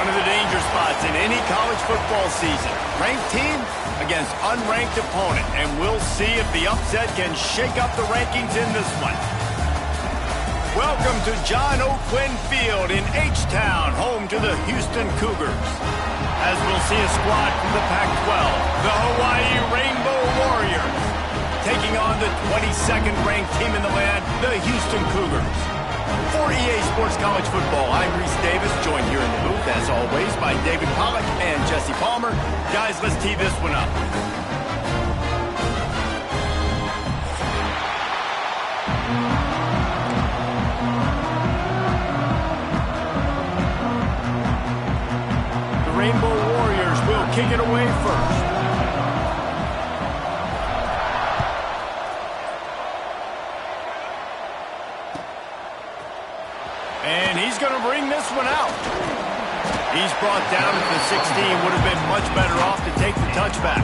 One of the danger spots in any college football season. Ranked team against unranked opponent. And we'll see if the upset can shake up the rankings in this one. Welcome to John O'Quinn Field in H-Town, home to the Houston Cougars. As we'll see a squad from the Pac-12, the Hawaii Rainbow Warriors, taking on the 22nd ranked team in the land, the Houston Cougars. For EA Sports College Football, I'm Reese Davis, joined here in the booth, as always, by David Pollack and Jesse Palmer. Guys, let's tee this one up. The Rainbow Warriors will kick it away first. And he's going to bring this one out. He's brought down at the 16. Would have been much better off to take the touchback.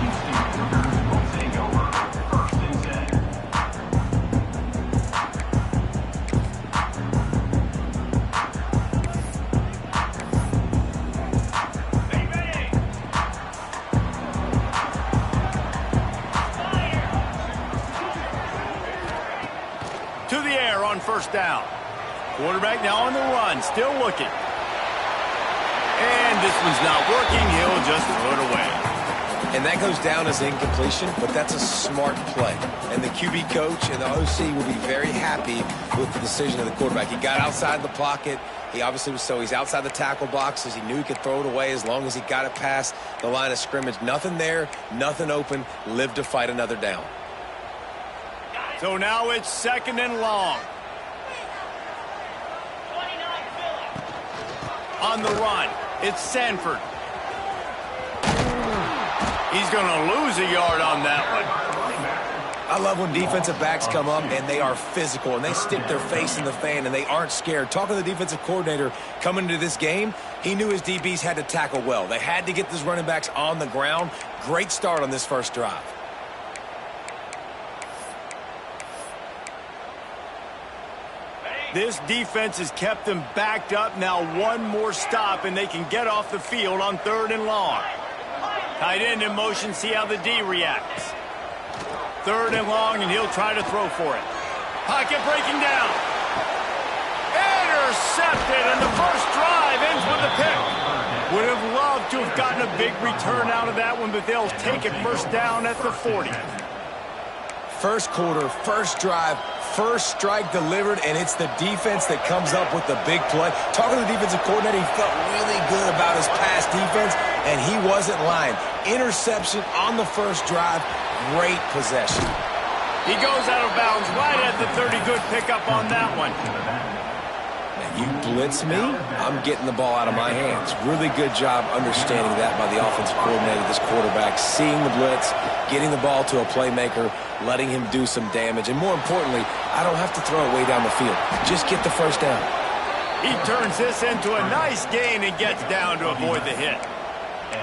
To the air on first down. Quarterback now on the run, still looking. And this one's not working. He'll just throw it away. And that goes down as incompletion, but that's a smart play. And the QB coach and the OC will be very happy with the decision of the quarterback. He got outside the pocket. He obviously was he's outside the tackle boxes. He knew he could throw it away as long as he got it past the line of scrimmage. Nothing there, nothing open. Live to fight another down. So now it's second and long. On the run, it's Sanford. He's going to lose a yard on that one. I love when defensive backs come up and they are physical and they stick their face in the fan and they aren't scared. Talking to the defensive coordinator coming into this game, he knew his DBs had to tackle well. They had to get these running backs on the ground. Great start on this first drive. This defense has kept them backed up. Now one more stop, and they can get off the field on third and long. Tight end in motion, see how the D reacts. Third and long, and he'll try to throw for it. Pocket breaking down. Intercepted, and the first drive ends with a pick. Would have loved to have gotten a big return out of that one, but they'll take it first down at the 40. First quarter, first drive, first strike delivered, and it's the defense that comes up with the big play. Talking to the defensive coordinator, he felt really good about his pass defense, and he wasn't lying. Interception on the first drive, great possession. He goes out of bounds right at the 30. Good pickup on that one. You blitz me, I'm getting the ball out of my hands. Really good job understanding that by the offensive coordinator, this quarterback, seeing the blitz, getting the ball to a playmaker, letting him do some damage. And more importantly, I don't have to throw it way down the field. Just get the first down. He turns this into a nice gain and gets down to avoid the hit.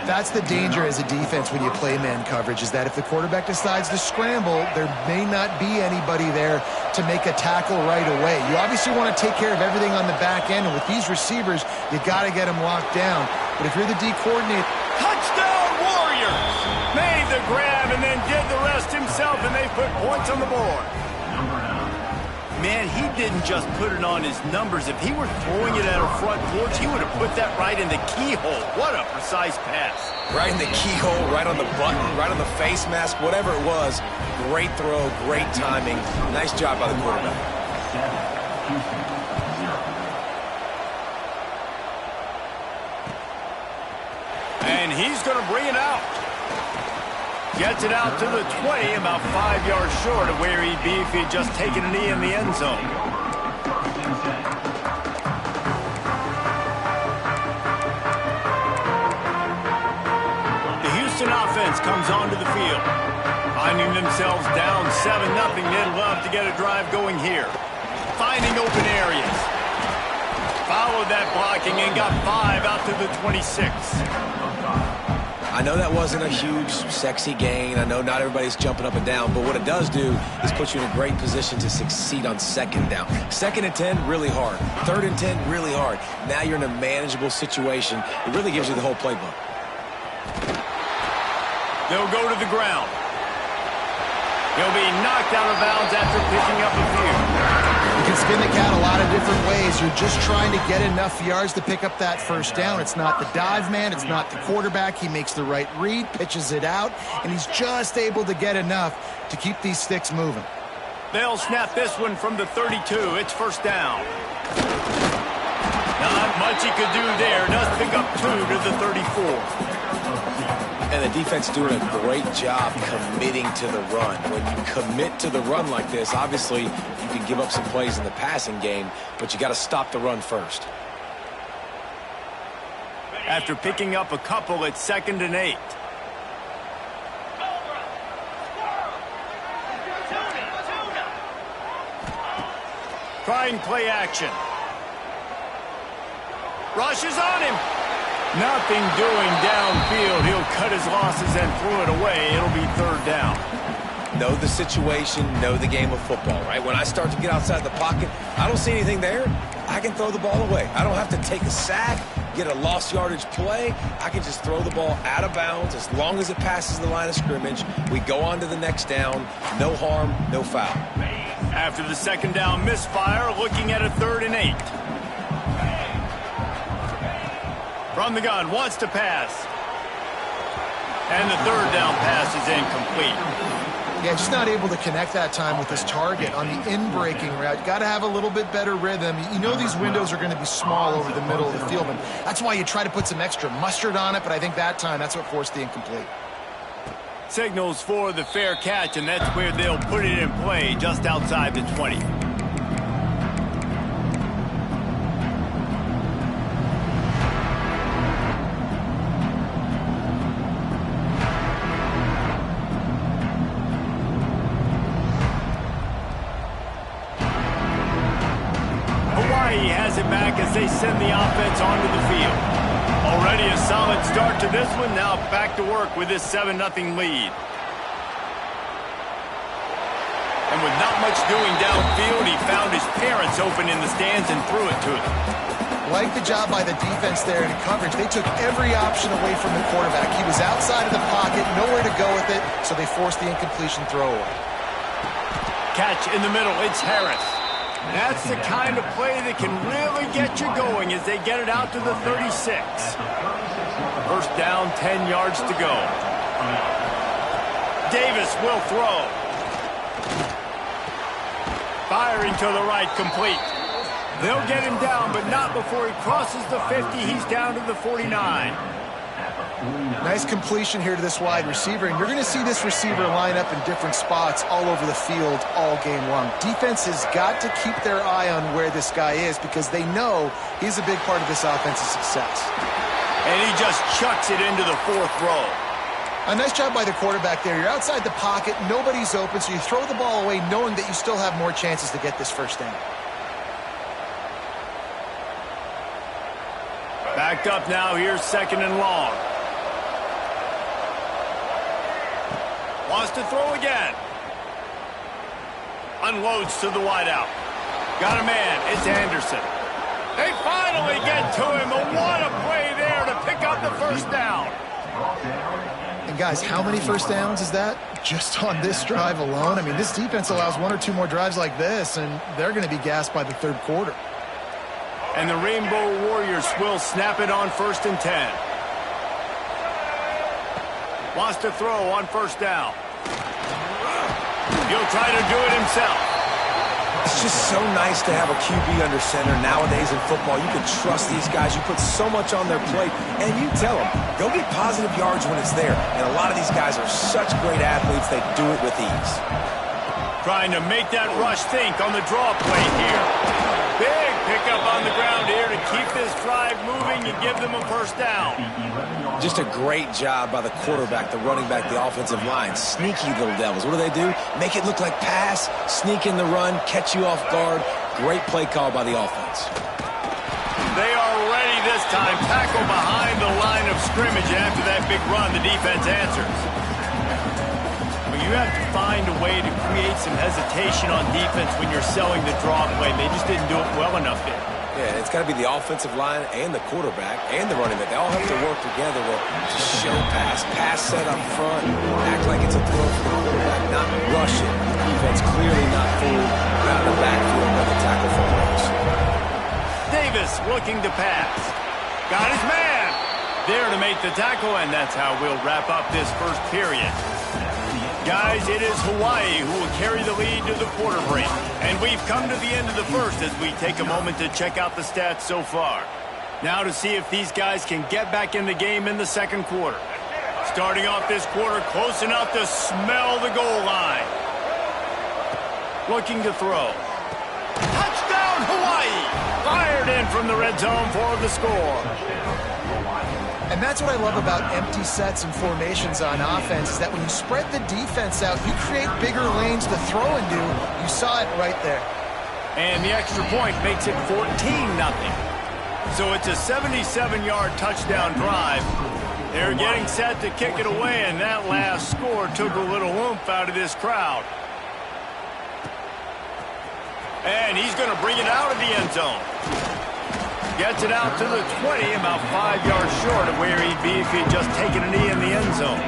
That's the danger as a defense when you play man coverage, is that if the quarterback decides to scramble, there may not be anybody there to make a tackle right away. You obviously want to take care of everything on the back end, and with these receivers, you got to get them locked down. But if you're the D coordinator... Touchdown Warriors! Made the grab and then did the rest himself, and they put points on the board. Man, he didn't just put it on his numbers. If he were throwing it at a front porch, he would have put that right in the keyhole. What a precise pass. Right in the keyhole, right on the button, right on the face mask, whatever it was. Great throw, great timing. Nice job by the quarterback. And he's going to bring it out. Gets it out to the 20, about 5 yards short of where he'd be if he'd just taken a knee in the end zone. The Houston offense comes onto the field. Finding themselves down 7-0, they'd love to get a drive going here. Finding open areas. Followed that blocking and got 5 out to the 26. I know that wasn't a huge, sexy gain. I know not everybody's jumping up and down, but what it does do is put you in a great position to succeed on second down. 2nd and 10, really hard. 3rd and 10, really hard. Now you're in a manageable situation. It really gives you the whole playbook. They'll go to the ground. He'll be knocked out of bounds after picking up a few. You can spin the cat a lot of different ways. You're just trying to get enough yards to pick up that first down. It's not the dive man. It's not the quarterback. He makes the right read, pitches it out, and he's just able to get enough to keep these sticks moving. They'll snap this one from the 32. It's 1st down. Not much he could do there. Does pick up 2 to the 34. And the defense doing a great job committing to the run. When you commit to the run like this, obviously you can give up some plays in the passing game, but you got to stop the run first. After picking up a couple, it's 2nd and 8. Trying play action. Rushes on him. Nothing doing downfield. He'll cut his losses and throw it away. It'll be 3rd down. Know the situation, know the game of football, right? When I start to get outside the pocket, I don't see anything there. I can throw the ball away. I don't have to take a sack, get a lost yardage play. I can just throw the ball out of bounds as long as it passes the line of scrimmage. We go on to the next down. No harm, no foul. After the 2nd down misfire, looking at a 3rd and 8. From the gun, wants to pass. And the 3rd down pass is incomplete. Yeah, just not able to connect that time with his target on the in-breaking route. Got to have a little bit better rhythm. You know these windows are going to be small over the middle of the field, and that's why you try to put some extra mustard on it, but I think that time that's what forced the incomplete. Signals for the fair catch, and that's where they'll put it in play, just outside the 20. He has it back as they send the offense onto the field. Already a solid start to this one. Now back to work with this 7-0 lead. And with not much doing downfield, he found his parents open in the stands and threw it to them. Like the job by the defense there in coverage. They took every option away from the quarterback. He was outside of the pocket, nowhere to go with it, so they forced the incompletion throwaway. Catch in the middle. It's Harris. That's the kind of play that can really get you going as they get it out to the 36. 1st down, 10 yards to go. Davis will throw. Firing to the right, complete. They'll get him down, but not before he crosses the 50. He's down to the 49. Nice completion here to this wide receiver, and you're going to see this receiver line up in different spots all over the field all game long. Defense has got to keep their eye on where this guy is because they know he's a big part of this offense's success. And he just chucks it into the 4th row. A nice job by the quarterback there. You're outside the pocket, nobody's open, so you throw the ball away knowing that you still have more chances to get this 1st down. Backed up now, here's 2nd and long. Wants to throw again. Unloads to the wideout. Got a man. It's Anderson. They finally get to him. What a play there to pick up the 1st down. And guys, how many 1st downs is that? Just on this drive alone? I mean, this defense allows 1 or 2 more drives like this, and they're going to be gassed by the 3rd quarter. And the Rainbow Warriors will snap it on 1st and 10. Wants to throw on 1st down. He'll try to do it himself. It's just so nice to have a QB under center nowadays in football. You can trust these guys. You put so much on their plate, and you tell them, go get positive yards when it's there. And a lot of these guys are such great athletes, they do it with ease. Trying to make that rush think on the draw play here. Big pickup on the ground here to keep this drive moving and give them a 1st down. Just a great job by the quarterback, the running back, the offensive line. Sneaky little devils. What do? Make it look like pass, sneak in the run, catch you off guard. Great play call by the offense. They are ready this time. Tackle behind the line of scrimmage. After that big run, the defense answers. But you have to find a way to create some hesitation on defense when you're selling the draw play. They just didn't do it well enough there. Yeah, it's got to be the offensive line and the quarterback and the running back. They all have to work together to show pass set up front, act like it's a throw for the quarterback, not rush it. The defense clearly not fooled out of the backfield by the tackle for loss. Davis looking to pass. Got his man. There to make the tackle, and that's how we'll wrap up this first period. Guys, it is Hawaii who will carry the lead to the quarter break. And we've come to the end of the first as we take a moment to check out the stats so far. Now to see if these guys can get back in the game in the second quarter. Starting off this quarter close enough to smell the goal line. Looking to throw. Touchdown, Hawaii! Fired in from the red zone for the score. And that's what I love about empty sets and formations on offense, is that when you spread the defense out, you create bigger lanes to throw into. You saw it right there. And the extra point makes it 14-0. So it's a 77-yard touchdown drive. They're getting set to kick it away, and that last score took a little oomph out of this crowd. And he's going to bring it out of the end zone. Gets it out to the 20, about 5 yards short of where he'd be if he'd just taken a knee in the end zone.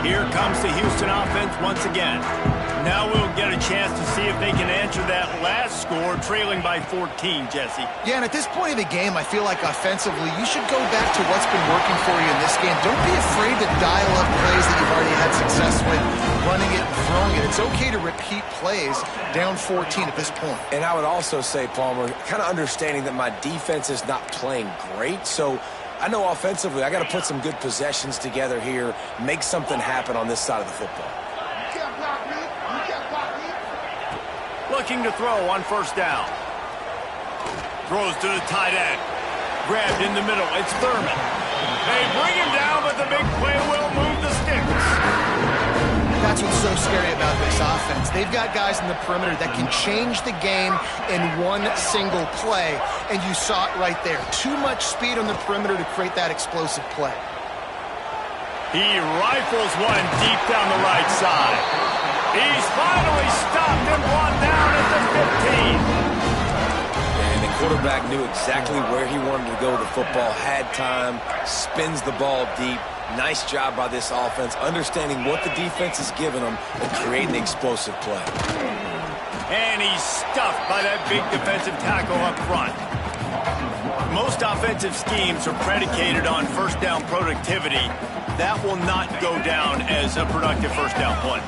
Here comes the Houston offense once again. Now we'll get a chance to see if they can answer that last score, trailing by 14, Jesse. Yeah, and at this point of the game, I feel like offensively, you should go back to what's been working for you in this game. Don't be afraid to dial up plays that you've already had success with, running it and throwing it. It's okay to repeat plays down 14 at this point. And I would also say, Palmer, kind of understanding that my defense is not playing great, so I know offensively I got to put some good possessions together here, make something happen on this side of the football. Looking to throw on first down. Throws to the tight end. Grabbed in the middle. It's Thurman. They bring him down, but the big play will move the sticks. That's what's so scary about this offense. They've got guys in the perimeter that can change the game in one single play, and you saw it right there. Too much speed on the perimeter to create that explosive play. He rifles one deep down the right side. He's finally stopped and brought down at the 15. And the quarterback knew exactly where he wanted to go with the football, had time, spins the ball deep. Nice job by this offense, understanding what the defense is giving them and creating the explosive play. And he's stuffed by that big defensive tackle up front. Most offensive schemes are predicated on first down productivity. That will not go down as a productive first down play.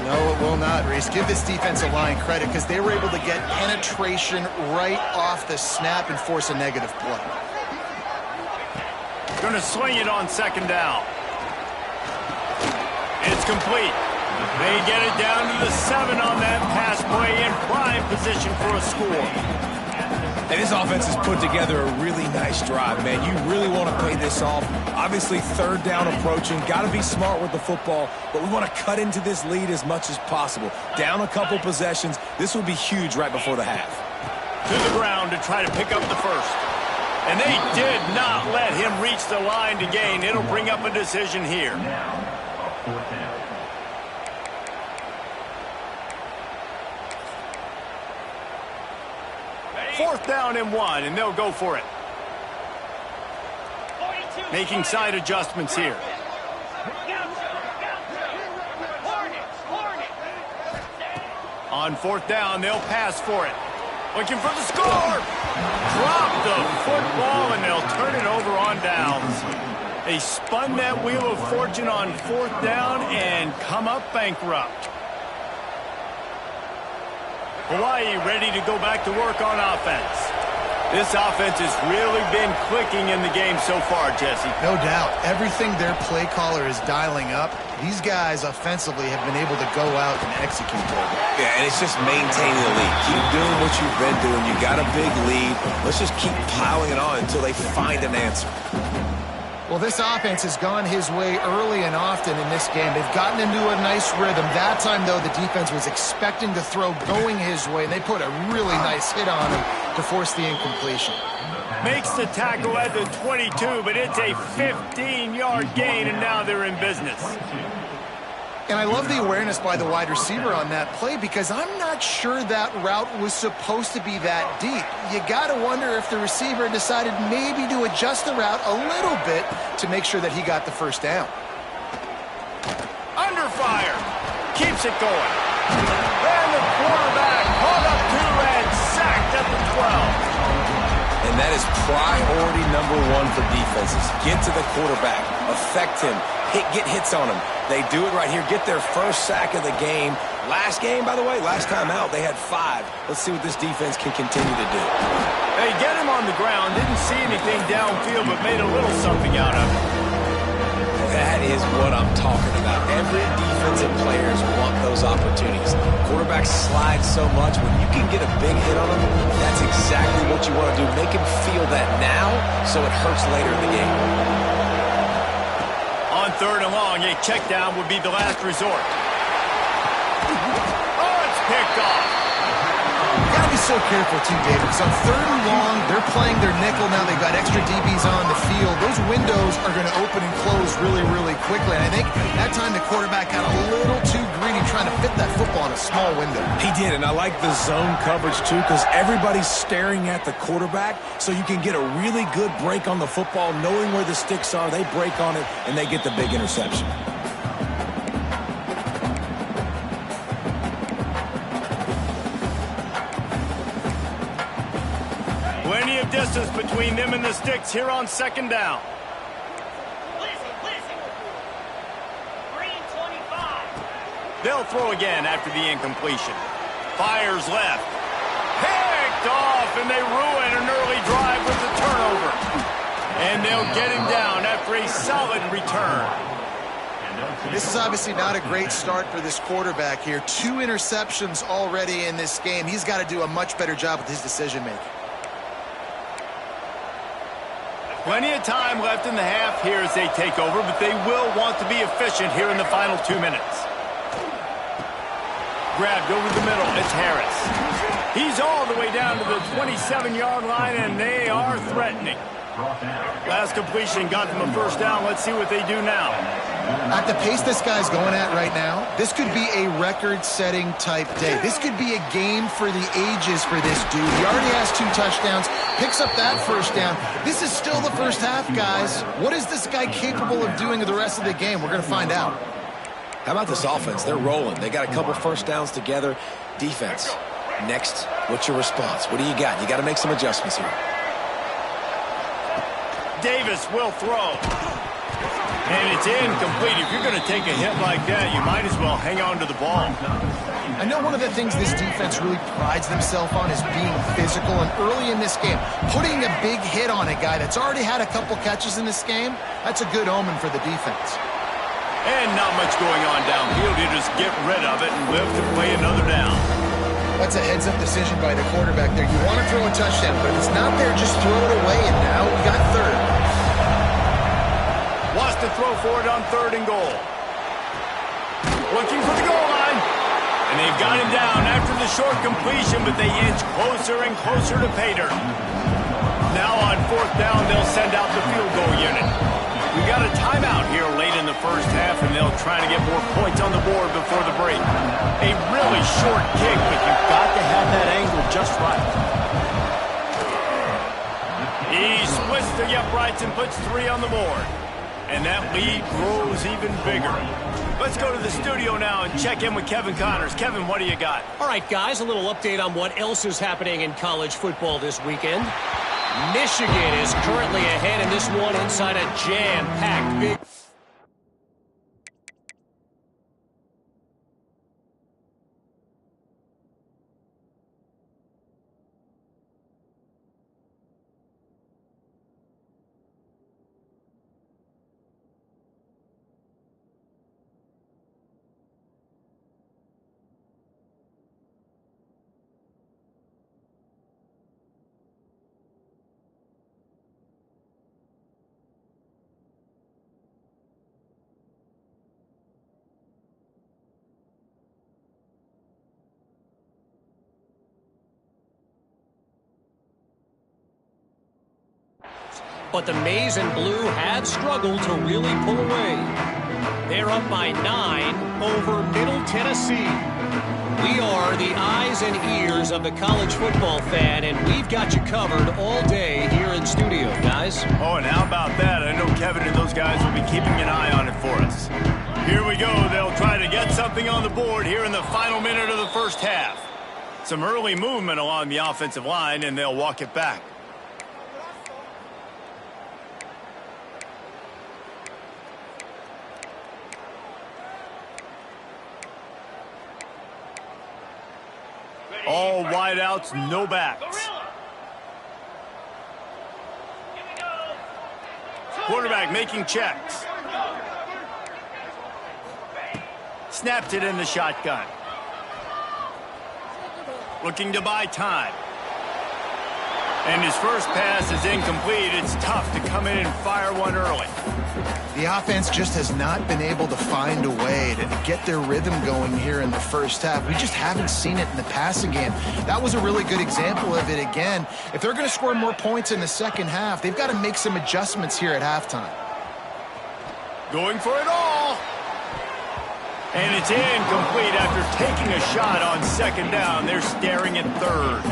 No, it will not, Reese. Give this defensive line credit because they were able to get penetration right off the snap and force a negative play. Going to swing it on second down. It's complete. They get it down to the 7 on that pass play in prime position for a score. And this offense has put together a really nice drive, man. You really want to pay this off. Obviously, third down approaching. Got to be smart with the football, but we want to cut into this lead as much as possible. Down a couple possessions. This will be huge right before the half. To the ground to try to pick up the first. And they did not let him reach the line to gain. It'll bring up a decision here. Fourth down and 1, and they'll go for it. Making side adjustments here. On fourth down, they'll pass for it. Looking for the score. Drop the football, and they'll turn it over on downs. They spun that wheel of fortune on fourth down and come up bankrupt. Hawaii ready to go back to work on offense. This offense has really been clicking in the game so far, Jesse. No doubt. Everything their play caller is dialing up, these guys offensively have been able to go out and execute. Yeah, and it's just maintaining the lead. Keep doing what you've been doing. You got a big lead. Let's just keep piling it on until they find an answer. Well, this offense has gone his way early and often in this game. They've gotten into a nice rhythm. That time, though, the defense was expecting to throw going his way. They put a really nice hit on him to force the incompletion. Makes the tackle at the 22, but it's a 15-yard gain, and now they're in business. And I love the awareness by the wide receiver on that play because I'm not sure that route was supposed to be that deep. You got to wonder if the receiver decided maybe to adjust the route a little bit to make sure that he got the first down. Under fire. Keeps it going. And the quarterback caught up to and sacked at the 12. And that is priority number one for defenses. Get to the quarterback. Affect him. Get hits on him. They do it right here. Get their first sack of the game. Last game, by the way, last time out, they had 5. Let's see what this defense can continue to do. They get him on the ground. Didn't see anything downfield, but made a little something out of it. That is what I'm talking about. Every defensive players want those opportunities. Quarterbacks slide so much. When you can get a big hit on them, that's exactly what you want to do. Make him feel that now so it hurts later in the game. On 3rd and long, a check down would be the last resort. Oh, it's picked off. You got to be so careful too, David, because on 3rd and long, they're playing their nickel now. They've got extra DBs on the field. Those windows are going to open and close really, really quickly. And I think that time the quarterback got a little too greedy trying to fit that football in a small window. He did, and I like the zone coverage too because everybody's staring at the quarterback, so you can get a really good break on the football, knowing where the sticks are. They break on it, and they get the big interception. Plenty of distance between them and the sticks here on 2nd down. They'll throw again after the incompletion. Fires left. Picked off, and they ruin an early drive with the turnover. And they'll get him down after a solid return. This is obviously not a great start for this quarterback here. 2 interceptions already in this game. He's got to do a much better job with his decision-making. Plenty of time left in the half here as they take over, but they will want to be efficient here in the final 2 minutes. Grabbed over the middle. It's Harris. He's all the way down to the 27-yard line, and they are threatening. Last completion got them a first down. Let's see what they do now. At the pace this guy's going at right now, this could be a record-setting type day. This could be a game for the ages for this dude. He already has 2 touchdowns, picks up that first down. This is still the first half, guys. What is this guy capable of doing the rest of the game? We're going to find out. How about this offense? They're rolling. They got a couple first downs together. Defense. Next, what's your response? What do you got? You got to make some adjustments here. Davis will throw. And it's incomplete. If you're going to take a hit like that, you might as well hang on to the ball. I know one of the things this defense really prides themselves on is being physical, and early in this game, putting a big hit on a guy that's already had a couple catches in this game, that's a good omen for the defense. And not much going on downfield. You just get rid of it and live to play another down. That's a heads-up decision by the quarterback there. You want to throw a touchdown, but if it's not there, just throw it away, and now we got 3rd. Wants to throw for it on 3rd and goal. Looking for the goal line. And they've got him down after the short completion, but they inch closer and closer to pay dirt. Now on 4th down, they'll send out the field goal unit. We got a timeout here late in the first half, and they'll try to get more points on the board before the break. A really short kick, but you've got to have that angle just right. He splits the uprights and puts 3 on the board. And that lead grows even bigger. Let's go to the studio now and check in with Kevin Connors. Kevin, what do you got? All right, guys, a little update on what else is happening in college football this weekend. Michigan is currently ahead in this one inside a jam-packed big... but the Maize and Blue have struggled to really pull away. They're up by 9 over Middle Tennessee. We are the eyes and ears of the college football fan, and we've got you covered all day here in studio, guys. Oh, and how about that? I know Kevin and those guys will be keeping an eye on it for us. Here we go. They'll try to get something on the board here in the final minute of the first half. Some early movement along the offensive line, and they'll walk it back. All wideouts, no backs. Quarterback making checks. Snapped it in the shotgun. Looking to buy time. And his first pass is incomplete. It's tough to come in and fire one early. The offense just has not been able to find a way to get their rhythm going here in the first half. We just haven't seen it in the passing game. That was a really good example of it again. If they're going to score more points in the second half, they've got to make some adjustments here at halftime. Going for it all. And it's incomplete after taking a shot on second down. They're staring at third.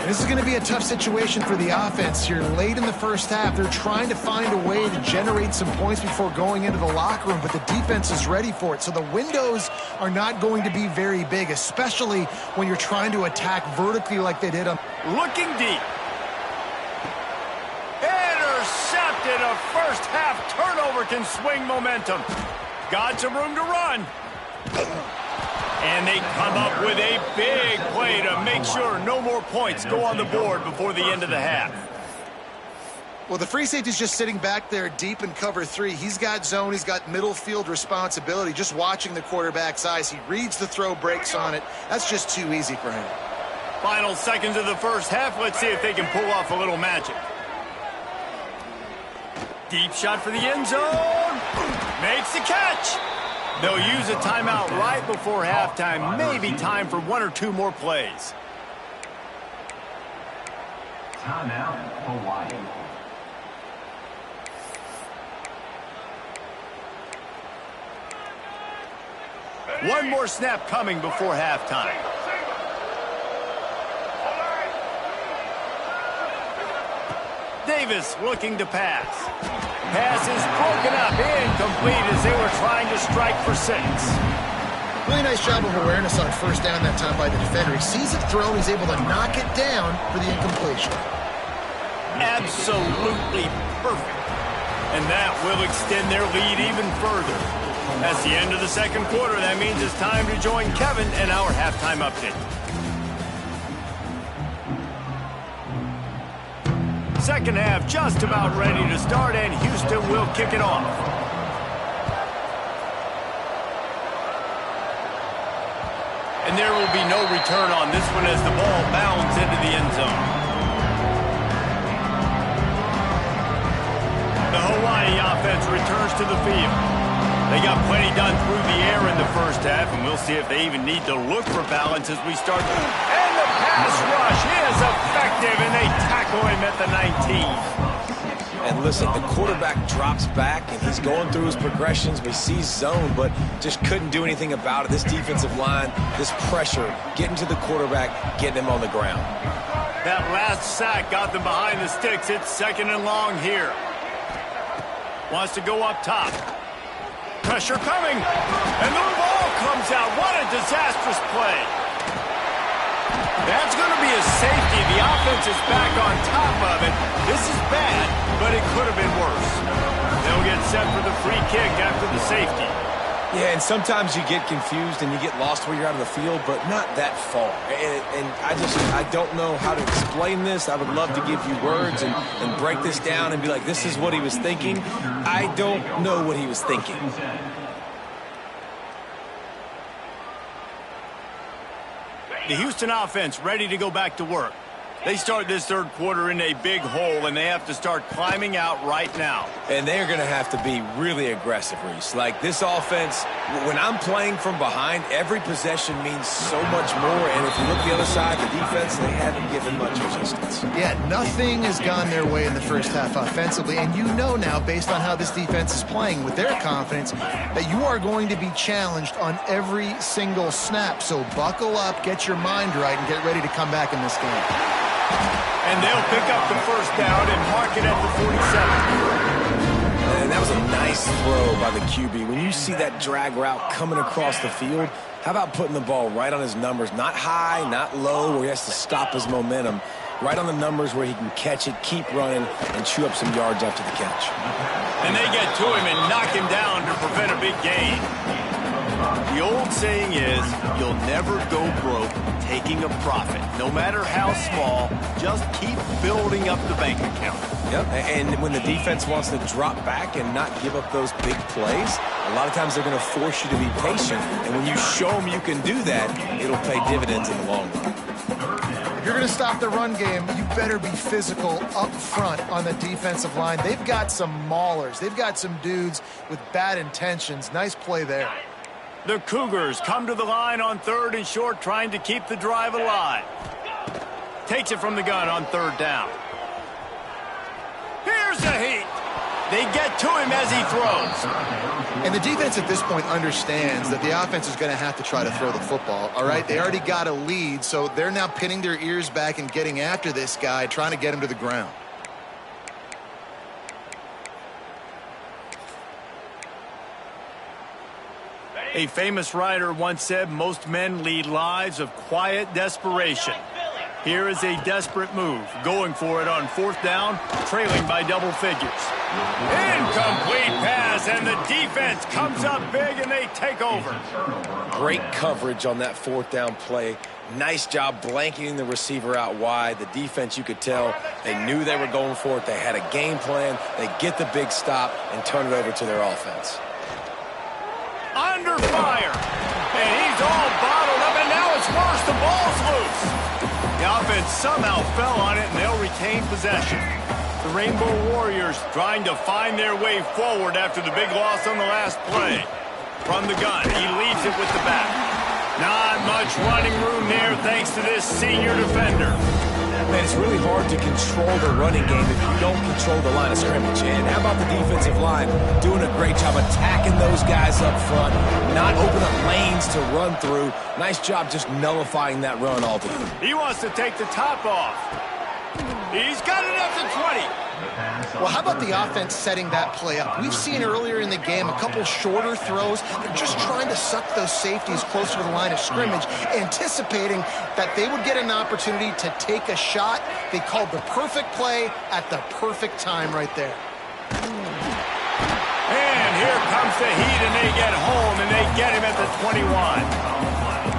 This is going to be a tough situation for the offense here. Late in the first half, they're trying to find a way to generate some points before going into the locker room, but the defense is ready for it. So the windows are not going to be very big, especially when you're trying to attack vertically like they did on. Looking deep. Intercepted. A first half turnover can swing momentum. Got some room to run. And they come up with a big play to make sure no more points go on the board before the end of the half. Well, the free safety's just sitting back there deep in cover 3. He's got zone. He's got middle field responsibility. Just watching the quarterback's eyes. He reads the throw, breaks on it. That's just too easy for him. Final seconds of the first half. Let's see if they can pull off a little magic. Deep shot for the end zone. Makes the catch. They'll use a timeout right before halftime. Maybe time for 1 or 2 more plays. Timeout, Hawaii. One more snap coming before halftime. Davis looking to pass. Pass is broken up, incomplete as they were trying to strike for 6. Really nice job of awareness on first down that time by the defender. He sees it thrown, he's able to knock it down for the incompletion. Absolutely perfect. And that will extend their lead even further. That's the end of the second quarter. That means it's time to join Kevin and our halftime update. Second half just about ready to start, and Houston will kick it off. And there will be no return on this one as the ball bounds into the end zone. The Hawaii offense returns to the field. They got plenty done through the air in the first half, and we'll see if they even need to look for balance as we start. And the pass rush is effective, and they tackle him at the 19. And listen, the quarterback drops back, and he's going through his progressions. We see zone, but just couldn't do anything about it. This defensive line, this pressure, getting to the quarterback, getting him on the ground. That last sack got them behind the sticks. It's second and long here. Wants to go up top. Pressure coming, and the ball comes out. What a disastrous play. That's going to be a safety. The offense is back on top of it. This is bad, but it could have been worse. They'll get set for the free kick after the safety. Yeah, and sometimes you get confused and you get lost where you're out of the field, but not that far. And I don't know how to explain this. I would love to give you words and break this down and be like, this is what he was thinking. I don't know what he was thinking. The Houston offense ready to go back to work. They start this third quarter in a big hole, and they have to start climbing out right now. And they're going to have to be really aggressive, Reese. Like, this offense When I'm playing from behind, every possession means so much more. And if you look the other side, the defense, they haven't given much resistance. Yeah, nothing has gone their way in the first half offensively. And you know now, based on how this defense is playing with their confidence, that you are going to be challenged on every single snap. So buckle up, get your mind right, and get ready to come back in this game. And they'll pick up the first down and mark it at the 47. And that was a nice throw by the QB. When you see that drag route coming across the field, how about putting the ball right on his numbers? Not high, not low, where he has to stop his momentum. Right on the numbers where he can catch it, keep running, and chew up some yards after the catch. And they get to him and knock him down to prevent a big gain. The old saying is, you'll never go broke taking a profit. No matter how small, just keep building up the bank account. Yep, and when the defense wants to drop back and not give up those big plays, a lot of times they're going to force you to be patient. And when you show them you can do that, it'll pay dividends in the long run. If you're going to stop the run game, you better be physical up front on the defensive line. They've got some maulers. They've got some dudes with bad intentions. Nice play there. The Cougars come to the line on 3rd and short, trying to keep the drive alive. Takes it from the gun on 3rd down. Here's the heat. They get to him as he throws. And the defense at this point understands that the offense is going to have to try to throw the football, all right? They already got a lead, so they're now pinning their ears back and getting after this guy, trying to get him to the ground. A famous writer once said, most men lead lives of quiet desperation. Here is a desperate move, going for it on 4th down, trailing by double figures. Incomplete pass, and the defense comes up big, and they take over. Great coverage on that 4th down play. Nice job blanketing the receiver out wide. The defense, you could tell, they knew they were going for it. They had a game plan. They get the big stop and turn it over to their offense. Under fire, and he's all bottled up, and now it's worse. The ball's loose. The offense somehow fell on it, and they'll retain possession. The Rainbow Warriors trying to find their way forward after the big loss on the last play. From the gun, he leaves it with the back. Not much running room there thanks to this senior defender. Man, it's really hard to control the running game if you don't control the line of scrimmage. And how about the defensive line doing a great job attacking those guys up front, not open up lanes to run through. Nice job just nullifying that run altogether. He wants to take the top off. He's got it up to 20. Well, how about the offense setting that play up? We've seen earlier in the game a couple shorter throws. They're just trying to suck those safeties closer to the line of scrimmage, anticipating that they would get an opportunity to take a shot. They called the perfect play at the perfect time right there. And here comes the heat, and they get home, and they get him at the 21.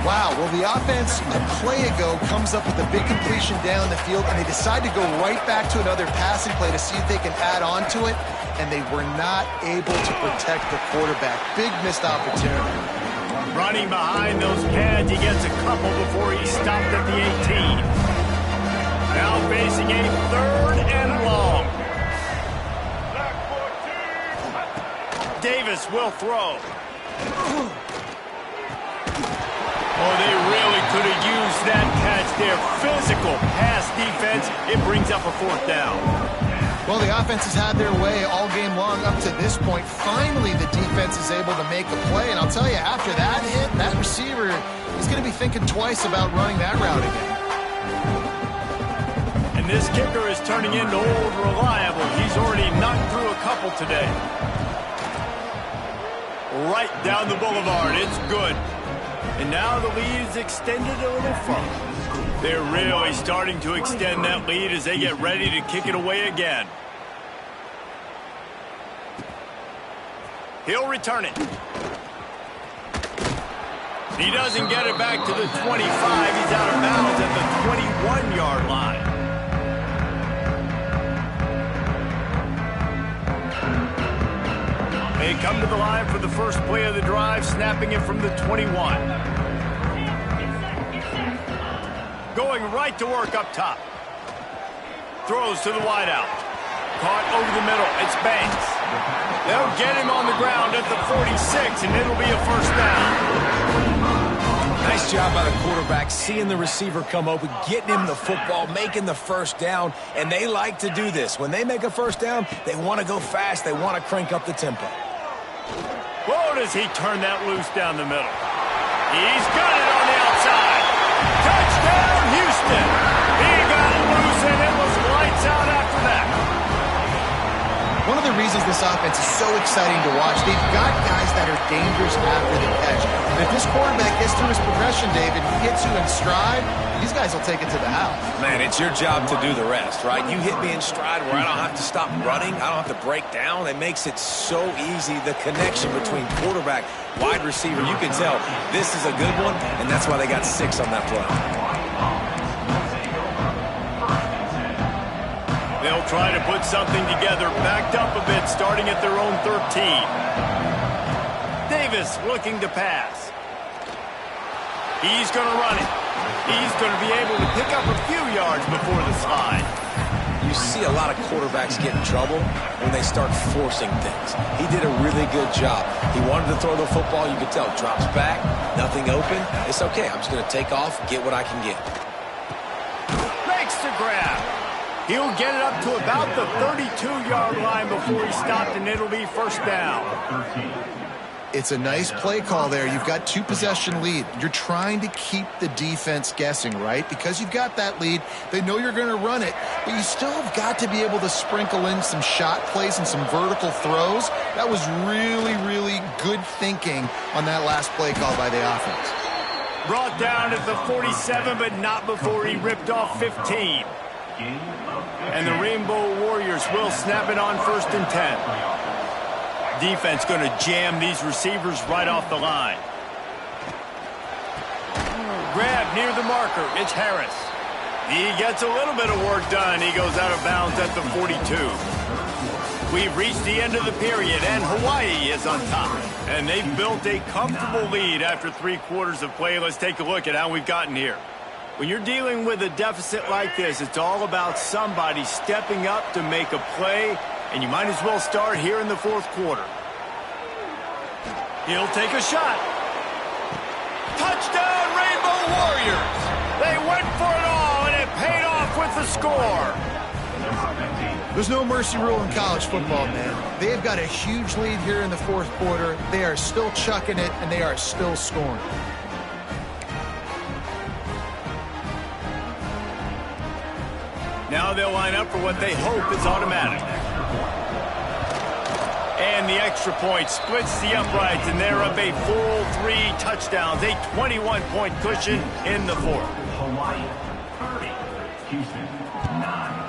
Wow, well, the offense a play ago comes up with a big completion down the field, and they decide to go right back to another passing play to see if they can add on to it, and they were not able to protect the quarterback. Big missed opportunity. Running behind those pads, he gets a couple before he stopped at the 18. Now facing a 3rd and long. Davis will throw. Oh, they really could have used that catch there. Physical pass defense. It brings up a 4th down. Well, the offense has had their way all game long up to this point. Finally, the defense is able to make a play. And I'll tell you, after that hit, that receiver is going to be thinking twice about running that route again. And this kicker is turning into old reliable. He's already knocked through a couple today. Right down the boulevard. It's good. And now the lead is extended a little further. They're really starting to extend that lead as they get ready to kick it away again. He'll return it. He doesn't get it back to the 25. He's out of bounds at the 21-yard line. They come to the line for the first play of the drive, snapping it from the 21. Going right to work up top. Throws to the wideout. Caught over the middle. It's Banks. They'll get him on the ground at the 46, and it'll be a first down. Nice job by the quarterback, seeing the receiver come open, getting him the football, making the first down, and they like to do this. When they make a first down, they want to go fast. They want to crank up the tempo. Whoa, does he turn that loose down the middle. He's got it on the outside. Touchdown, Houston. He got it loose, and it was lights out after that. One of the reasons this offense is so exciting to watch, they've got guys that are dangerous after the catch. And if this quarterback gets through his progression, David, he hits you in stride, these guys will take it to the house. Man, it's your job to do the rest, right? You hit me in stride where I don't have to stop running. I don't have to break down. It makes it so easy. The connection between quarterback, wide receiver, you can tell this is a good one, and that's why they got 6 on that play. They'll try to put something together, backed up a bit, starting at their own 13. Davis looking to pass. He's going to run it. He's going to be able to pick up a few yards before the slide. You see a lot of quarterbacks get in trouble when they start forcing things. He did a really good job. He wanted to throw the football. You could tell. Drops back, nothing open. It's okay. I'm just going to take off, get what I can get. Makes the grab. He'll get it up to about the 32-yard line before he stopped, and it'll be first down. It's a nice play call there. You've got 2-possession lead. You're trying to keep the defense guessing, right? Because you've got that lead, they know you're going to run it, but you still have got to be able to sprinkle in some shot plays and some vertical throws. That was really, really good thinking on that last play call by the offense. Brought down at the 47, but not before he ripped off 15. And the Rainbow Warriors will snap it on 1st and 10. Defense going to jam these receivers right off the line. Grab near the marker. It's Harris. He gets a little bit of work done. He goes out of bounds at the 42. We've reached the end of the period, and Hawaii is on top. And they've built a comfortable lead after 3 quarters of play. Let's take a look at how we've gotten here. When you're dealing with a deficit like this, it's all about somebody stepping up to make a play, and you might as well start here in the 4th quarter. He'll take a shot. Touchdown, Rainbow Warriors! They went for it all, and it paid off with the score. There's no mercy rule in college football, man. They've got a huge lead here in the 4th quarter. They are still chucking it, and they are still scoring. Now they'll line up for what they hope is automatic. And the extra point splits the uprights, and they're up a full 3 touchdowns, a 21-point cushion in the 4th. Hawaii 30, Houston 9.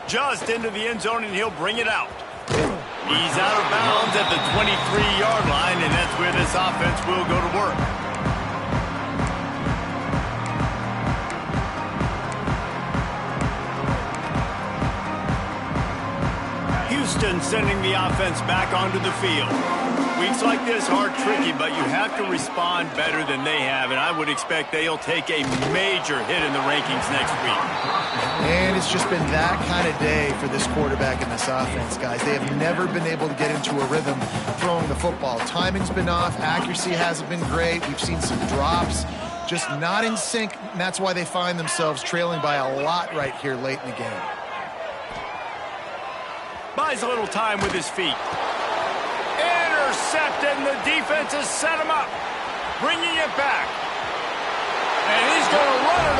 Just into the end zone, and he'll bring it out. He's out of bounds at the 23-yard line, and that's where this offense will go to work. Houston sending the offense back onto the field. Weeks like this are tricky, but you have to respond better than they have, and I would expect they'll take a major hit in the rankings next week. And it's just been that kind of day for this quarterback and this offense, guys. They have never been able to get into a rhythm throwing the football. Timing's been off. Accuracy hasn't been great. We've seen some drops, just not in sync, and that's why they find themselves trailing by a lot right here late in the game. Buys a little time with his feet. Intercepted, and the defense has set him up. Bringing it back. And he's going to run it